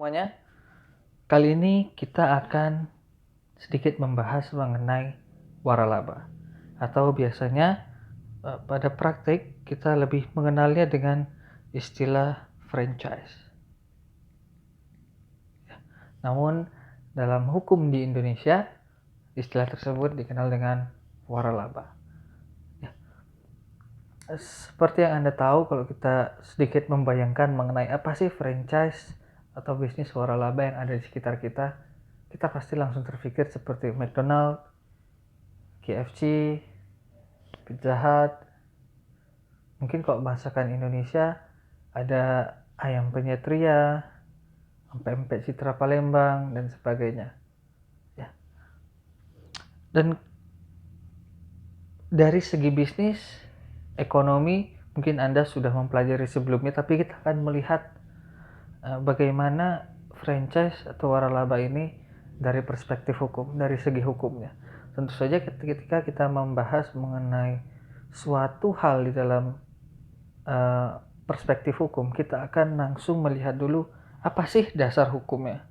Semuanya, kali ini kita akan sedikit membahas mengenai waralaba, atau biasanya pada praktik kita lebih mengenalnya dengan istilah franchise. Namun dalam hukum di Indonesia, istilah tersebut dikenal dengan waralaba. Seperti yang Anda tahu, kalau kita sedikit membayangkan mengenai apa sih franchise atau bisnis waralaba yang ada di sekitar kita, kita pasti langsung terpikir seperti McDonald, KFC, Pizza Hut. Mungkin kalau masakan Indonesia ada ayam penyet Ria, pempek Citra Palembang, dan sebagainya. Ya. Dan dari segi bisnis, ekonomi, mungkin Anda sudah mempelajari sebelumnya, tapi kita akan melihat bagaimana franchise atau waralaba ini dari perspektif hukum, dari segi hukumnya. Tentu saja ketika kita membahas mengenai suatu hal di dalam perspektif hukum, kita akan langsung melihat dulu apa sih dasar hukumnya.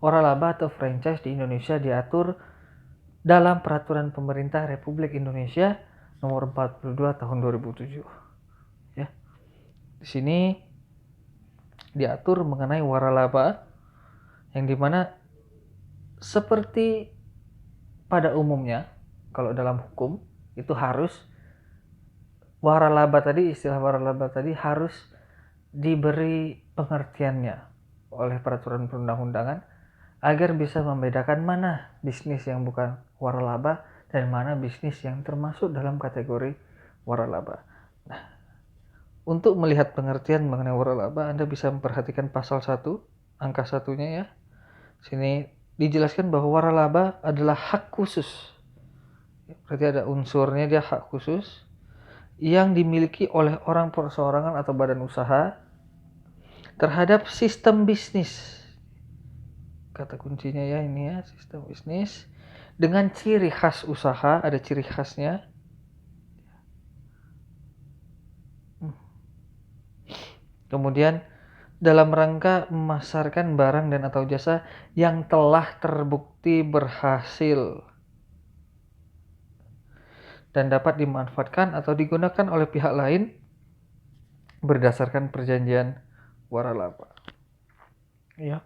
Waralaba atau franchise di Indonesia diatur dalam Peraturan Pemerintah Republik Indonesia Nomor 42 Tahun 2007. Ya. Di sini diatur mengenai waralaba yang dimana seperti pada umumnya kalau dalam hukum itu harus istilah waralaba tadi harus diberi pengertiannya oleh peraturan perundang-undangan agar bisa membedakan mana bisnis yang bukan waralaba dan mana bisnis yang termasuk dalam kategori waralaba. Nah, untuk melihat pengertian mengenai waralaba, Anda bisa memperhatikan pasal 1, angka 1-nya ya. Sini dijelaskan bahwa waralaba adalah hak khusus. Berarti ada unsurnya, dia hak khusus yang dimiliki oleh orang perseorangan atau badan usaha terhadap sistem bisnis. Kata kuncinya ya ini ya, sistem bisnis dengan ciri khas usaha, ada ciri khasnya. Kemudian dalam rangka memasarkan barang dan atau jasa yang telah terbukti berhasil dan dapat dimanfaatkan atau digunakan oleh pihak lain berdasarkan perjanjian waralaba. Ya.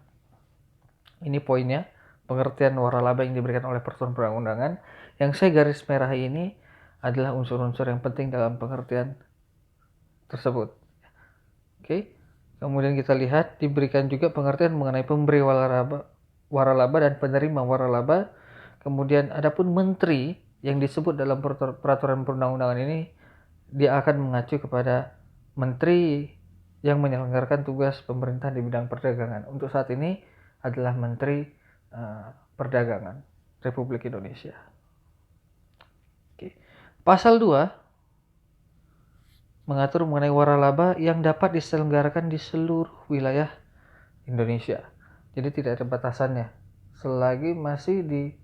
Ini poinnya, pengertian waralaba yang diberikan oleh peraturan perundang-undangan. Yang saya garis merahi ini adalah unsur-unsur yang penting dalam pengertian tersebut. Oke. Kemudian kita lihat diberikan juga pengertian mengenai pemberi waralaba dan penerima waralaba. Kemudian adapun menteri yang disebut dalam peraturan perundang-undangan ini, dia akan mengacu kepada menteri yang menyelenggarakan tugas pemerintah di bidang perdagangan. Untuk saat ini adalah Menteri Perdagangan Republik Indonesia. Oke. Pasal 2 mengatur mengenai waralaba yang dapat diselenggarakan di seluruh wilayah Indonesia. Jadi tidak ada batasannya. Selagi masih di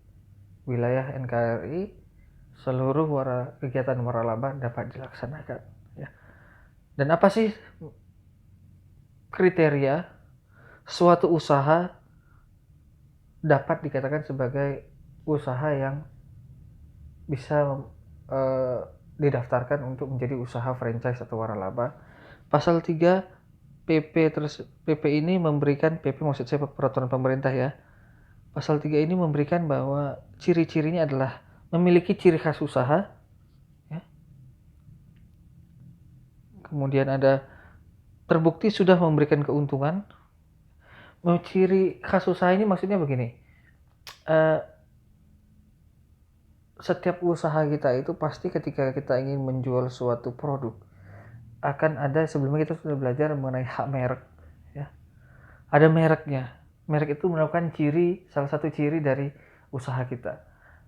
wilayah NKRI, seluruh kegiatan waralaba dapat dilaksanakan. Ya. Dan apa sih kriteria suatu usaha dapat dikatakan sebagai usaha yang bisa didaftarkan untuk menjadi usaha franchise atau waralaba? Pasal 3 PP ini memberikan, PP maksud saya peraturan pemerintah ya. Pasal 3 ini memberikan bahwa ciri-cirinya adalah memiliki ciri khas usaha, ya. Kemudian ada terbukti sudah memberikan keuntungan. Ciri khas usaha ini maksudnya begini, setiap usaha kita itu pasti ketika kita ingin menjual suatu produk akan ada, sebelumnya kita sudah belajar mengenai hak merek ya. Ada mereknya. Merek itu merupakan salah satu ciri dari usaha kita.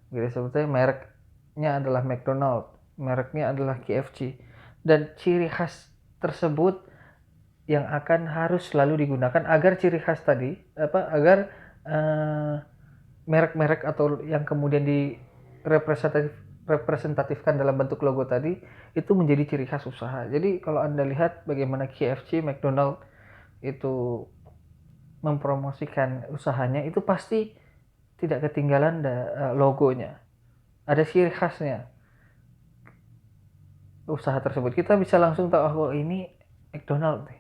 Jadi sebetulnya mereknya adalah McDonald, mereknya adalah KFC, dan ciri khas tersebut yang akan harus selalu digunakan agar ciri khas tadi agar merek-merek atau yang kemudian direpresentatifkan dalam bentuk logo tadi itu menjadi ciri khas usaha. Jadi kalau Anda lihat bagaimana KFC, McDonald itu mempromosikan usahanya itu pasti tidak ketinggalan logonya. Ada ciri khasnya usaha tersebut. Kita bisa langsung tahu, oh ini McDonald nih.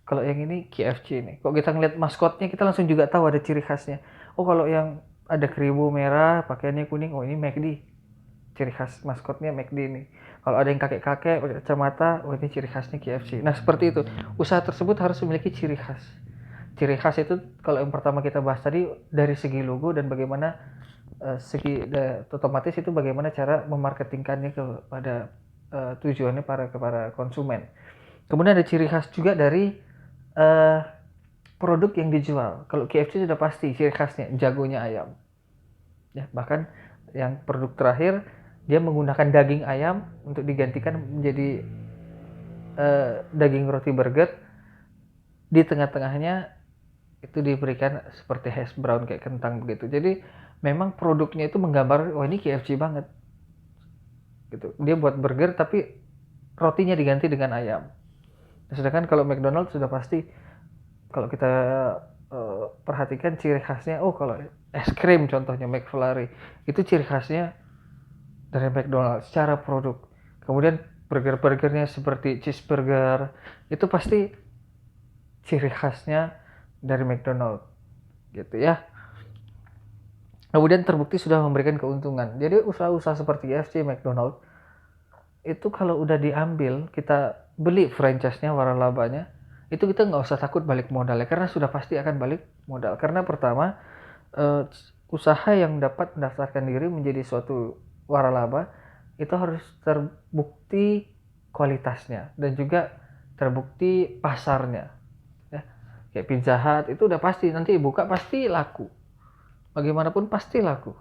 Kalau yang ini KFC nih. Kok kita ngeliat maskotnya, kita langsung juga tahu ada ciri khasnya. Oh kalau yang ada keribu merah, pakaiannya kuning, oh ini McD. Ciri khas maskotnya McD nih. Kalau ada yang kakek-kakek pakai kacamata, oh ini ciri khasnya KFC. Nah seperti itu. Usaha tersebut harus memiliki ciri khas. Ciri khas itu kalau yang pertama kita bahas tadi dari segi logo dan bagaimana otomatis itu bagaimana cara memarketingkannya kepada tujuannya kepada konsumen. Kemudian ada ciri khas juga dari produk yang dijual. Kalau KFC sudah pasti ciri khasnya jagonya ayam. Ya, bahkan yang produk terakhir dia menggunakan daging ayam untuk digantikan menjadi daging roti burger. Di tengah-tengahnya itu diberikan seperti hash brown kayak kentang begitu. Jadi memang produknya itu menggambar, wah ini KFC banget. Gitu. Dia buat burger tapi rotinya diganti dengan ayam. Sedangkan kalau McDonald sudah pasti kalau kita perhatikan ciri khasnya, oh kalau es krim contohnya McFlurry itu ciri khasnya dari McDonald secara produk. Kemudian burgernya seperti cheeseburger itu pasti ciri khasnya dari McDonald gitu ya. Kemudian terbukti sudah memberikan keuntungan. Jadi usaha-usaha seperti KFC, McDonald itu kalau udah diambil, kita beli franchise-nya waralabanya, itu kita nggak usah takut balik modalnya karena sudah pasti akan balik modal. Karena pertama usaha yang dapat mendaftarkan diri menjadi suatu waralaba itu harus terbukti kualitasnya dan juga terbukti pasarnya. Ya. Kayak Pizza Hut itu udah pasti nanti buka pasti laku. Bagaimanapun pasti laku.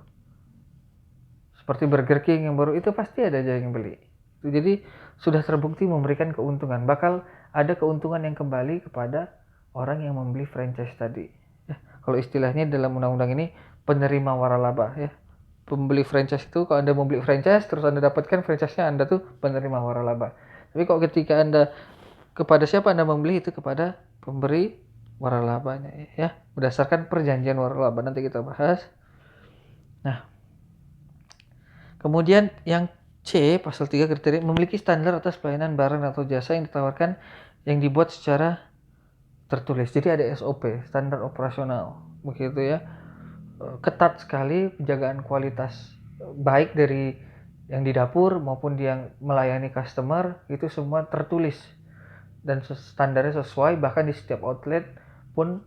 Seperti Burger King yang baru itu pasti ada aja yang beli. Jadi sudah terbukti memberikan keuntungan. Bakal ada keuntungan yang kembali kepada orang yang membeli franchise tadi. Ya, kalau istilahnya dalam undang-undang ini penerima waralaba ya. Pembeli franchise itu kalau Anda membeli franchise terus Anda dapatkan franchise-nya, Anda tuh penerima waralaba. Tapi kalau ketika Anda kepada siapa Anda membeli itu kepada pemberi waralabanya ya. Berdasarkan perjanjian waralaba nanti kita bahas. Nah, kemudian yang C, pasal 3 kriteria memiliki standar atas pelayanan barang atau jasa yang ditawarkan yang dibuat secara tertulis. Jadi ada SOP, standar operasional. Begitu ya. Ketat sekali penjagaan kualitas baik dari yang di dapur maupun yang melayani customer itu semua tertulis dan standarnya sesuai, bahkan di setiap outlet pun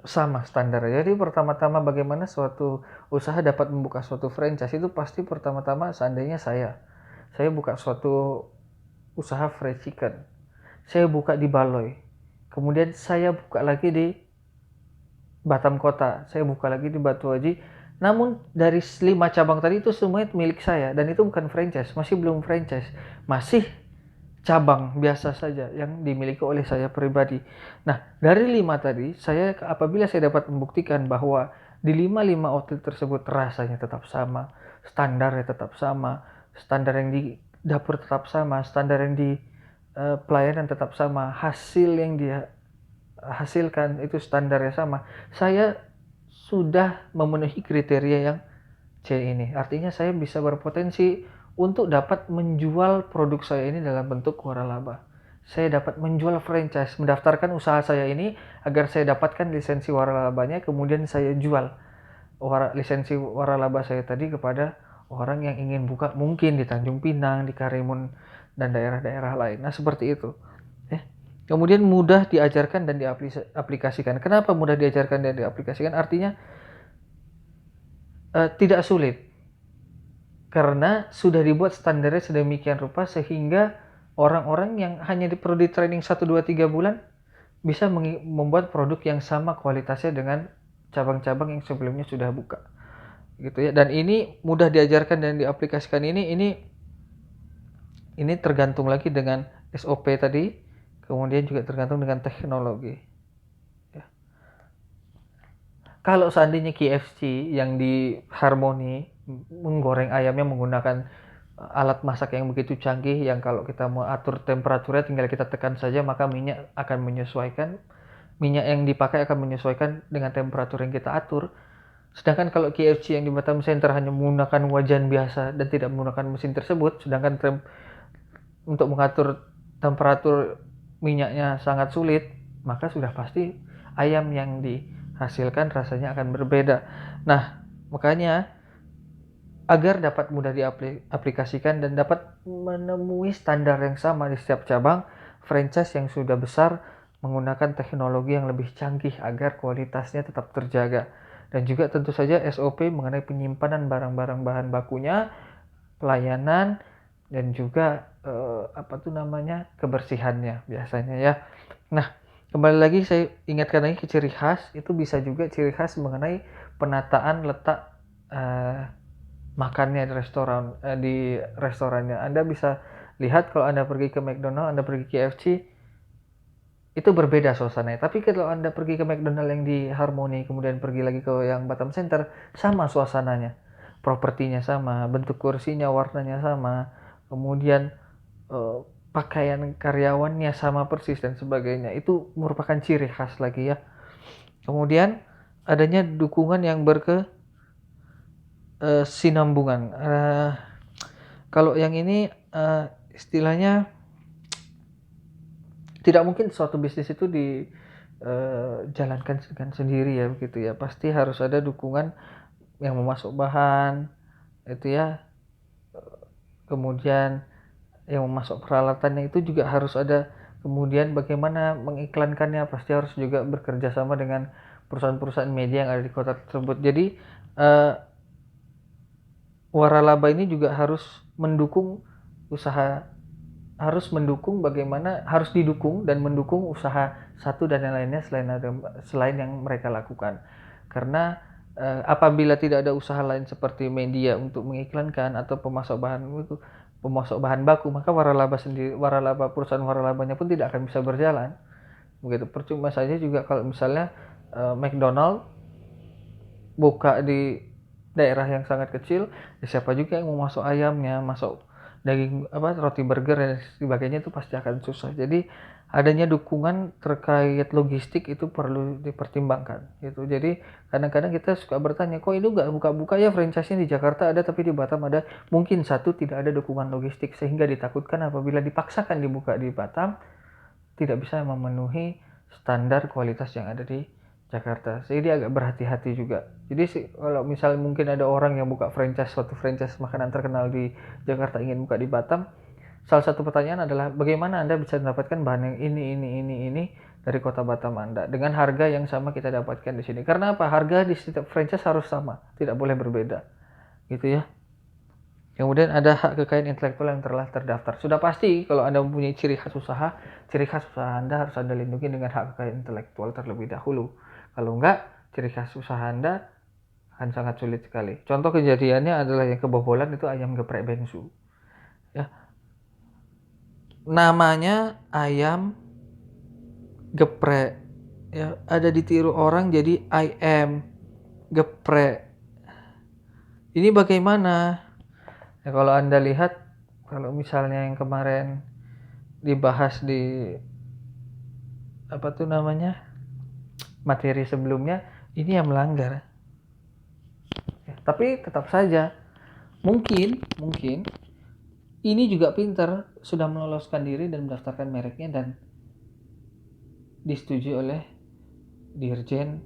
sama standarnya. Jadi pertama-tama bagaimana suatu usaha dapat membuka suatu franchise itu pasti pertama-tama seandainya saya buka suatu usaha fried chicken, saya buka di Baloi, kemudian saya buka lagi di Batam Kota, saya buka lagi di Batuaji, namun dari 5 cabang tadi itu semuanya milik saya dan itu bukan franchise, masih belum franchise, masih cabang biasa saja yang dimiliki oleh saya pribadi. Nah, dari 5 tadi, apabila saya dapat membuktikan bahwa di 5 outlet tersebut rasanya tetap sama, standarnya tetap sama, standar yang di dapur tetap sama, standar yang di pelayanan tetap sama, hasil yang dia hasilkan itu standarnya sama, saya sudah memenuhi kriteria yang C ini. Artinya saya bisa berpotensi untuk dapat menjual produk saya ini dalam bentuk waralaba. Saya dapat menjual franchise, mendaftarkan usaha saya ini agar saya dapatkan lisensi waralabanya, kemudian saya jual lisensi waralaba saya tadi kepada orang yang ingin buka mungkin di Tanjung Pinang, di Karimun, dan daerah-daerah lain. Nah seperti itu. Kemudian mudah diajarkan dan diaplikasikan. Kenapa mudah diajarkan dan diaplikasikan? Artinya tidak sulit. Karena sudah dibuat standarnya sedemikian rupa sehingga orang-orang yang hanya perlu di training 1, 2, 3 bulan bisa membuat produk yang sama kualitasnya dengan cabang-cabang yang sebelumnya sudah buka. Gitu ya. Dan ini mudah diajarkan dan diaplikasikan ini tergantung lagi dengan SOP tadi, kemudian juga tergantung dengan teknologi. Ya. Kalau seandainya KFC yang di Harmony menggoreng ayamnya menggunakan alat masak yang begitu canggih yang kalau kita mau atur temperaturnya tinggal kita tekan saja maka minyak akan menyesuaikan, minyak yang dipakai akan menyesuaikan dengan temperatur yang kita atur. Sedangkan kalau KFC yang di Batam Center hanya menggunakan wajan biasa dan tidak menggunakan mesin tersebut, sedangkan untuk mengatur temperatur minyaknya sangat sulit, maka sudah pasti ayam yang dihasilkan rasanya akan berbeda. Nah, makanya agar dapat mudah diaplikasikan dan dapat menemui standar yang sama di setiap cabang, franchise yang sudah besar menggunakan teknologi yang lebih canggih agar kualitasnya tetap terjaga. Dan juga tentu saja SOP mengenai penyimpanan barang-barang bahan bakunya, pelayanan, dan juga kebersihannya biasanya ya. Nah, kembali lagi saya ingatkan lagi ke ciri khas, itu bisa juga ciri khas mengenai penataan letak makannya di restorannya. Anda bisa lihat kalau Anda pergi ke McDonald, Anda pergi ke KFC, itu berbeda suasananya. Tapi kalau Anda pergi ke McDonald yang di Harmony, kemudian pergi lagi ke yang Batam Center, sama suasananya. Propertinya sama, bentuk kursinya, warnanya sama, kemudian pakaian karyawannya sama persis dan sebagainya. Itu merupakan ciri khas lagi ya. Kemudian adanya dukungan yang berkesinambungan. Kalau yang ini istilahnya tidak mungkin suatu bisnis itu dijalankan dengan sendiri ya begitu ya. Pasti harus ada dukungan yang memasuk bahan itu ya. Kemudian yang memasuk peralatannya itu juga harus ada. Kemudian bagaimana mengiklankannya pasti harus juga bekerja sama dengan perusahaan-perusahaan media yang ada di kota tersebut. Jadi waralaba ini juga harus mendukung dan mendukung usaha satu dan yang lainnya selain yang mereka lakukan. Karena apabila tidak ada usaha lain seperti media untuk mengiklankan atau pemasok bahan baku, maka perusahaan waralabanya pun tidak akan bisa berjalan. Begitu. Percuma saja juga kalau misalnya McDonald buka di daerah yang sangat kecil, siapa juga yang mau masuk ayamnya, masuk daging roti burger dan sebagainya, itu pasti akan susah. Jadi adanya dukungan terkait logistik itu perlu dipertimbangkan gitu. Jadi kadang-kadang kita suka bertanya, kok itu nggak buka-buka ya franchise-nya di Jakarta ada tapi di Batam ada. Mungkin satu, tidak ada dukungan logistik sehingga ditakutkan apabila dipaksakan dibuka di Batam tidak bisa memenuhi standar kualitas yang ada di Jakarta. Jadi agak berhati-hati juga. Jadi kalau misalnya mungkin ada orang yang buka suatu franchise makanan terkenal di Jakarta ingin buka di Batam, salah satu pertanyaan adalah bagaimana Anda bisa mendapatkan bahan yang ini dari kota Batam Anda dengan harga yang sama kita dapatkan di sini. Karena apa? Harga di setiap franchise harus sama, tidak boleh berbeda. Gitu ya. Kemudian ada hak kekayaan intelektual yang telah terdaftar. Sudah pasti kalau Anda mempunyai ciri khas usaha Anda harus Anda lindungi dengan hak kekayaan intelektual terlebih dahulu. Kalau enggak, ciri khas usaha Anda akan sangat sulit sekali. Contoh kejadiannya adalah yang kebobolan itu ayam geprek Bensu. Ya. Namanya ayam geprek. Ya, ada ditiru orang jadi ayam geprek. Ini bagaimana? Ya, kalau Anda lihat, kalau misalnya yang kemarin dibahas di materi sebelumnya, ini yang melanggar. Ya, tapi tetap saja, mungkin ini juga pintar, sudah meloloskan diri dan mendaftarkan mereknya dan disetujui oleh Dirjen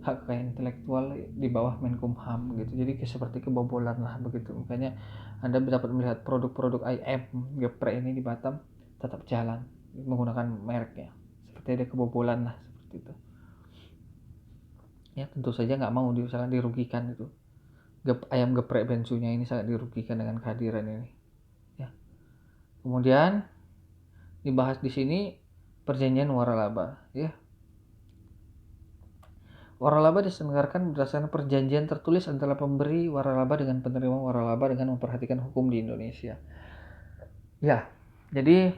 Hak Kekayaan Intelektual di bawah Menkumham gitu. Jadi seperti kebobolan lah begitu. Makanya Anda dapat melihat produk-produk ayam geprek ini di Batam tetap jalan menggunakan mereknya. Seperti ada kebobolan lah seperti itu. Ya tentu saja nggak mau sangat dirugikan itu. Ayam geprek Bensunya ini sangat dirugikan dengan kehadiran ini. Ya. Kemudian dibahas di sini perjanjian waralaba. Ya. Waralaba diselenggarakan berdasarkan perjanjian tertulis antara pemberi waralaba dengan penerima waralaba dengan memperhatikan hukum di Indonesia. Ya, jadi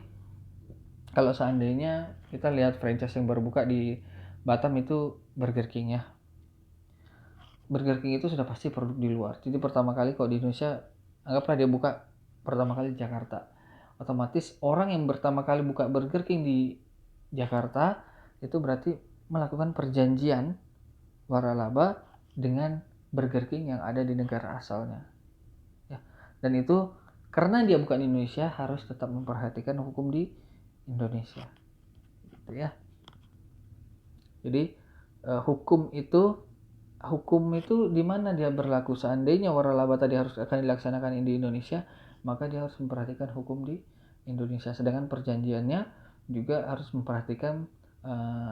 kalau seandainya kita lihat franchise yang baru buka di Batam itu Burger King ya. Burger King itu sudah pasti produk di luar. Jadi pertama kali kalau di Indonesia, anggaplah dia buka pertama kali di Jakarta. Otomatis orang yang pertama kali buka Burger King di Jakarta itu berarti melakukan perjanjian waralaba dengan Burger King yang ada di negara asalnya. Ya. Dan itu karena dia bukan Indonesia harus tetap memperhatikan hukum di Indonesia. Gitu ya. Jadi hukum itu di mana dia berlaku. Seandainya waralaba tadi harus akan dilaksanakan di Indonesia, maka dia harus memperhatikan hukum di Indonesia. Sedangkan perjanjiannya juga harus memperhatikan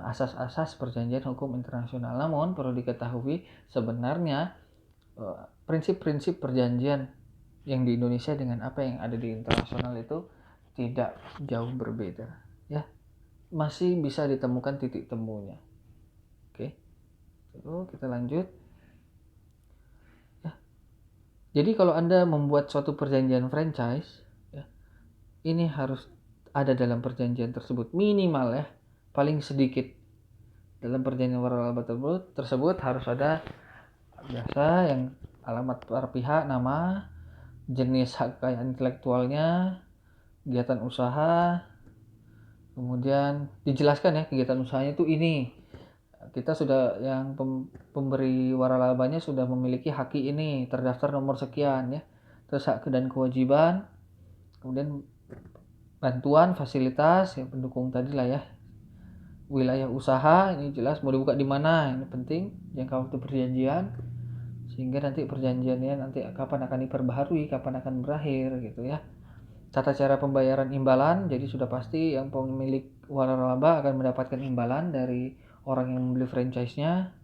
asas-asas perjanjian hukum internasional. Namun perlu diketahui sebenarnya prinsip-prinsip perjanjian yang di Indonesia dengan apa yang ada di internasional itu tidak jauh berbeda, ya. Masih bisa ditemukan titik temunya. Oke. Kita lanjut. Ya. Jadi kalau Anda membuat suatu perjanjian franchise, ya, ini harus ada dalam perjanjian tersebut minimal ya, paling sedikit dalam perjanjian waralaba tersebut harus ada biasa yang alamat para pihak, nama, jenis hak kekayaan intelektualnya, kegiatan usaha, kemudian dijelaskan ya kegiatan usahanya itu ini. Kita sudah yang pemberi waralabanya sudah memiliki haki ini, terdaftar nomor sekian ya. Terus hak dan kewajiban, kemudian bantuan, fasilitas, yang pendukung tadi lah ya. Wilayah usaha ini jelas mau dibuka di mana, ini penting, jangka waktu perjanjian, sehingga nanti perjanjiannya nanti kapan akan diperbaharui, kapan akan berakhir gitu ya. Tata cara pembayaran imbalan, jadi sudah pasti yang pemilik waralaba akan mendapatkan imbalan dari orang yang membeli franchise-nya.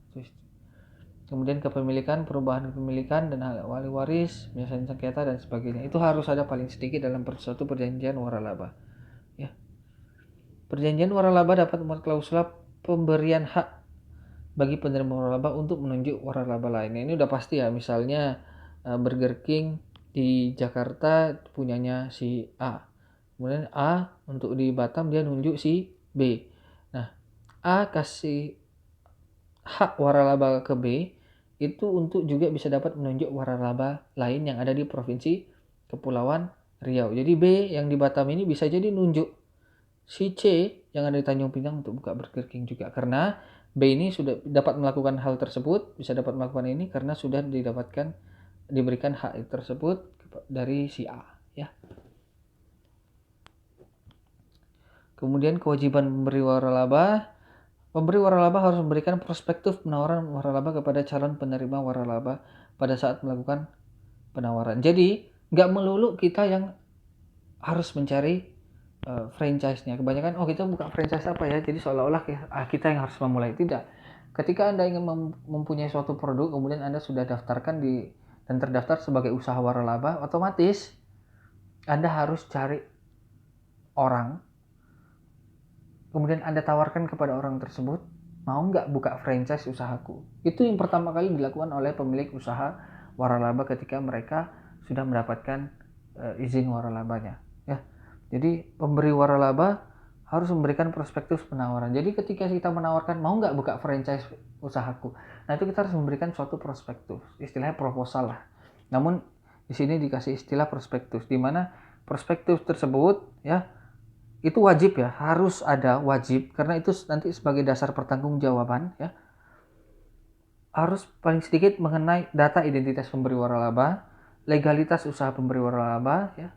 Kemudian kepemilikan, perubahan kepemilikan dan wali waris, penyelesaian sengketa dan sebagainya. Itu harus ada paling sedikit dalam suatu perjanjian waralaba. Ya. Perjanjian waralaba dapat memuat klausul pemberian hak bagi penerima waralaba untuk menunjuk waralaba lainnya. Ini udah pasti ya, misalnya Burger King di Jakarta punyanya si A. Kemudian A untuk di Batam dia nunjuk si B. Nah, A kasih hak waralaba ke B itu untuk juga bisa dapat menunjuk waralaba lain yang ada di provinsi Kepulauan Riau. Jadi B yang di Batam ini bisa jadi nunjuk si C yang ada di Tanjung Pinang untuk buka Burger King juga, karena B ini sudah dapat melakukan hal tersebut, bisa dapat melakukan ini karena sudah diberikan hak tersebut dari si A ya. Kemudian kewajiban pemberi waralaba harus memberikan prospektus penawaran waralaba kepada calon penerima waralaba pada saat melakukan penawaran. Jadi nggak melulu kita yang harus mencari franchise-nya. Kebanyakan kita buka franchise apa ya, jadi seolah-olah kita yang harus memulai. Tidak. Ketika Anda ingin mempunyai suatu produk, kemudian Anda sudah daftarkan dan terdaftar sebagai usaha waralaba, otomatis Anda harus cari orang, kemudian Anda tawarkan kepada orang tersebut, mau nggak buka franchise usahaku. Itu yang pertama kali dilakukan oleh pemilik usaha waralaba ketika mereka sudah mendapatkan izin waralabanya. Ya. Jadi pemberi waralaba harus memberikan prospektus penawaran. Jadi ketika kita menawarkan mau nggak buka franchise usahaku, nah itu kita harus memberikan suatu prospektus, istilahnya proposal lah. Namun di sini dikasih istilah prospektus, di mana prospektus tersebut ya itu wajib ya, harus ada, wajib, karena itu nanti sebagai dasar pertanggungjawaban ya. Harus paling sedikit mengenai data identitas pemberi waralaba, legalitas usaha pemberi waralaba ya.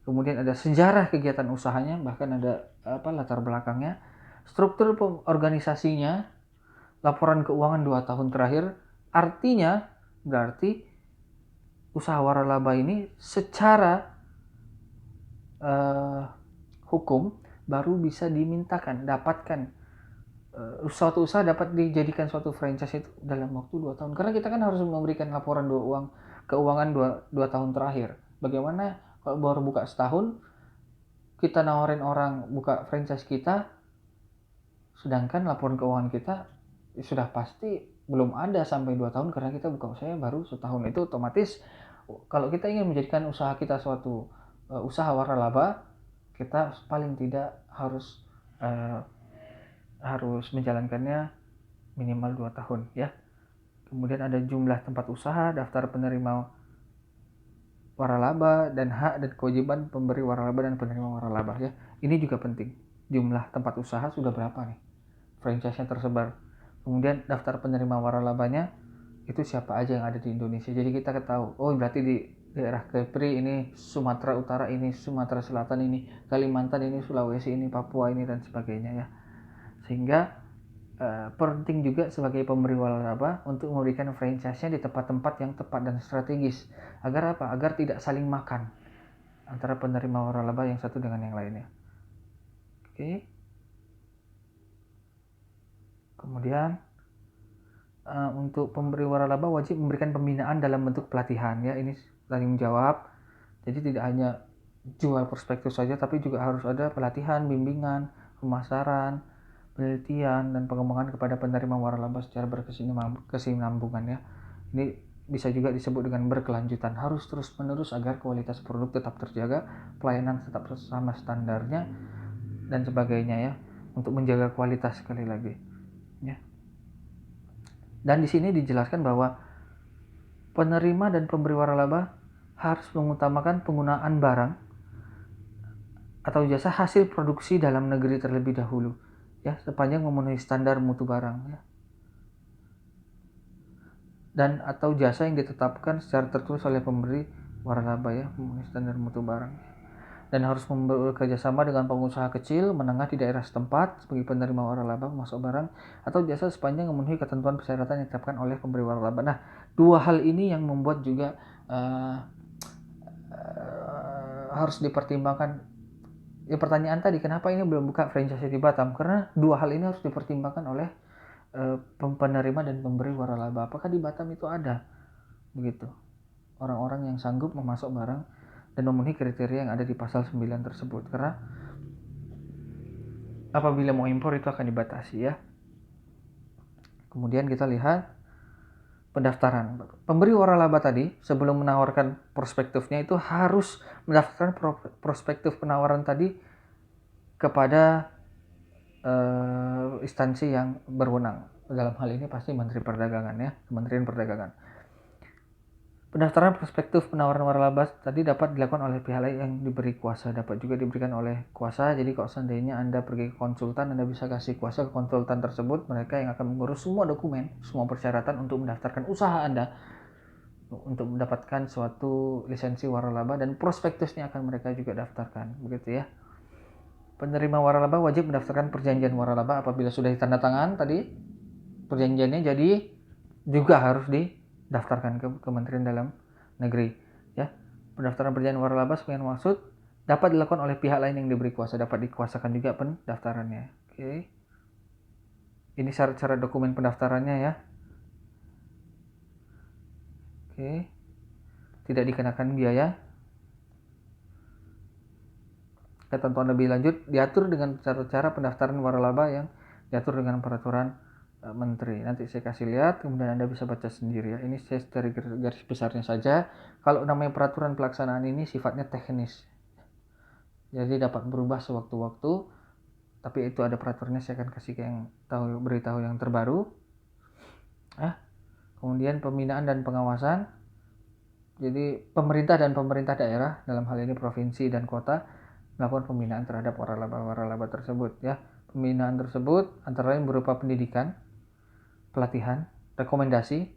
Kemudian ada sejarah kegiatan usahanya, bahkan ada latar belakangnya, struktur organisasinya, laporan keuangan 2 tahun terakhir. Artinya berarti usaha waralaba ini secara hukum baru bisa dimintakan, dapatkan suatu usaha dapat dijadikan suatu franchise itu dalam waktu 2 tahun. Karena kita kan harus memberikan laporan keuangan 2 tahun terakhir. Bagaimana kalau baru buka setahun, kita nawarin orang buka franchise kita, sedangkan laporan keuangan kita sudah pasti belum ada sampai 2 tahun karena kita buka usahanya baru setahun. Itu otomatis kalau kita ingin menjadikan usaha kita suatu usaha waralaba, kita paling tidak harus menjalankannya minimal 2 tahun ya. Kemudian ada jumlah tempat usaha, daftar penerima waralaba, dan hak dan kewajiban pemberi waralaba dan penerima waralaba ya. Ini juga penting. Jumlah tempat usaha sudah berapa nih? franchise-nya tersebar. Kemudian daftar penerima waralabanya itu siapa aja yang ada di Indonesia. Jadi kita ketahui, oh berarti di daerah Kepri ini, Sumatera Utara ini, Sumatera Selatan ini, Kalimantan ini, Sulawesi ini, Papua ini, dan sebagainya ya. Sehingga penting juga sebagai pemberi waralaba untuk memberikan franchise-nya di tempat-tempat yang tepat dan strategis. Agar apa? Agar tidak saling makan antara penerima waralaba yang satu dengan yang lainnya. Oke. Kemudian untuk pemberi waralaba wajib memberikan pembinaan dalam bentuk pelatihan ya. Ini tanggung jawab. Jadi tidak hanya jual prospektus saja, tapi juga harus ada pelatihan, bimbingan, pemasaran, penelitian, dan pengembangan kepada penerima waralaba secara berkesinambungan ya. Ini bisa juga disebut dengan berkelanjutan, harus terus menerus agar kualitas produk tetap terjaga, pelayanan tetap sama standarnya, dan sebagainya ya, untuk menjaga kualitas sekali lagi ya. Dan di sini dijelaskan bahwa penerima dan pemberi waralaba harus mengutamakan penggunaan barang atau jasa hasil produksi dalam negeri terlebih dahulu ya, sepanjang memenuhi standar mutu barang ya, dan atau jasa yang ditetapkan secara tertulis oleh pemberi waralaba ya, memenuhi standar mutu barang. Dan harus bekerja sama dengan pengusaha kecil menengah di daerah setempat sebagai penerima waralaba masuk barang atau jasa sepanjang memenuhi ketentuan persyaratan yang ditetapkan oleh pemberi waralaba. Nah, dua hal ini yang membuat juga harus dipertimbangkan. Ya, pertanyaan tadi, kenapa ini belum buka franchise di Batam? Karena dua hal ini harus dipertimbangkan oleh penerima dan pemberi waralaba. Apakah di Batam itu ada begitu orang-orang yang sanggup memasok barang dan memenuhi kriteria yang ada di pasal 9 tersebut? Karena apabila mau impor itu akan dibatasi ya. Kemudian kita lihat pendaftaran. Pemberi waralaba tadi sebelum menawarkan prospektifnya itu harus mendaftarkan prospektif penawaran tadi kepada instansi yang berwenang. Dalam hal ini pasti Menteri Perdagangan ya, Kementerian Perdagangan. Pendaftaran prospektif penawaran waralaba tadi dapat dilakukan oleh pihak lain yang diberi kuasa, dapat juga diberikan oleh kuasa. Jadi kalau seandainya Anda pergi ke konsultan, Anda bisa kasih kuasa ke konsultan tersebut, mereka yang akan mengurus semua dokumen, semua persyaratan untuk mendaftarkan usaha Anda untuk mendapatkan suatu lisensi waralaba, dan prospektusnya akan mereka juga daftarkan, begitu ya. Penerima waralaba wajib mendaftarkan perjanjian waralaba apabila sudah ditandatangan tadi perjanjiannya, jadi juga harus didaftarkan ke Kementerian Dalam Negeri ya. Pendaftaran perjanjian waralaba sebagai maksud dapat dilakukan oleh pihak lain yang diberi kuasa, dapat dikuasakan juga pendaftarannya. Oke. Ini syarat-syarat dokumen pendaftarannya ya. Oke. Tidak dikenakan biaya. Ketentuan lebih lanjut diatur dengan cara-cara pendaftaran waralaba yang diatur dengan peraturan Menteri. Nanti saya kasih lihat, kemudian Anda bisa baca sendiri ya. Ini saya dari garis besarnya saja. Kalau namanya peraturan pelaksanaan ini sifatnya teknis, jadi dapat berubah sewaktu-waktu. Tapi itu ada peraturannya, saya akan kasih yang beritahu yang terbaru. Kemudian pembinaan dan pengawasan. Jadi pemerintah dan pemerintah daerah, dalam hal ini provinsi dan kota, melakukan pembinaan terhadap waralaba tersebut ya. Pembinaan tersebut antara lain berupa pendidikan, pelatihan, rekomendasi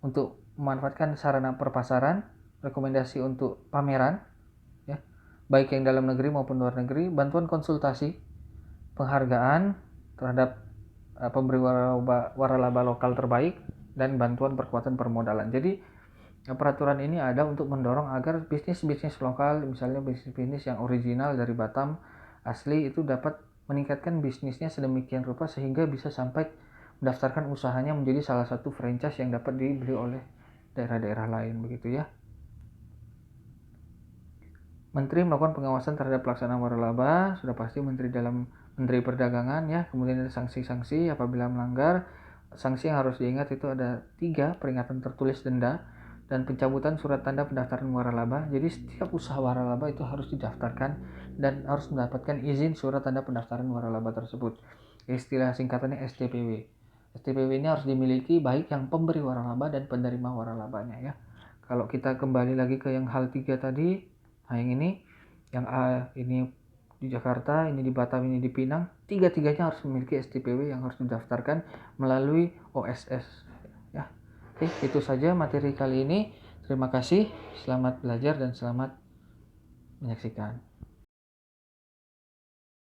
untuk memanfaatkan sarana perpasaran, rekomendasi untuk pameran ya, baik yang dalam negeri maupun luar negeri, bantuan konsultasi, penghargaan terhadap pemberi waralaba lokal terbaik, dan bantuan perkuatan permodalan. Jadi peraturan ini ada untuk mendorong agar bisnis-bisnis lokal, misalnya bisnis-bisnis yang original dari Batam asli, itu dapat meningkatkan bisnisnya sedemikian rupa sehingga bisa sampai mendaftarkan usahanya menjadi salah satu franchise yang dapat dibeli oleh daerah-daerah lain, begitu ya. Menteri melakukan pengawasan terhadap pelaksanaan waralaba, sudah pasti Menteri Perdagangan ya. Kemudian ada sanksi-sanksi apabila melanggar. Sanksi yang harus diingat itu ada 3, peringatan tertulis, denda, dan pencabutan surat tanda pendaftaran waralaba. Jadi setiap usaha waralaba itu harus didaftarkan dan harus mendapatkan izin surat tanda pendaftaran waralaba tersebut. Istilah singkatannya STPW. STPW ini harus dimiliki baik yang pemberi waralaba dan penerima waralabanya ya. Kalau kita kembali lagi ke yang hal 3 tadi, nah yang ini, yang A ini di Jakarta, ini di Batam, ini di Pinang, tiga-tiganya harus memiliki STPW yang harus didaftarkan melalui OSS. Ya, oke, itu saja materi kali ini. Terima kasih, selamat belajar dan selamat menyaksikan.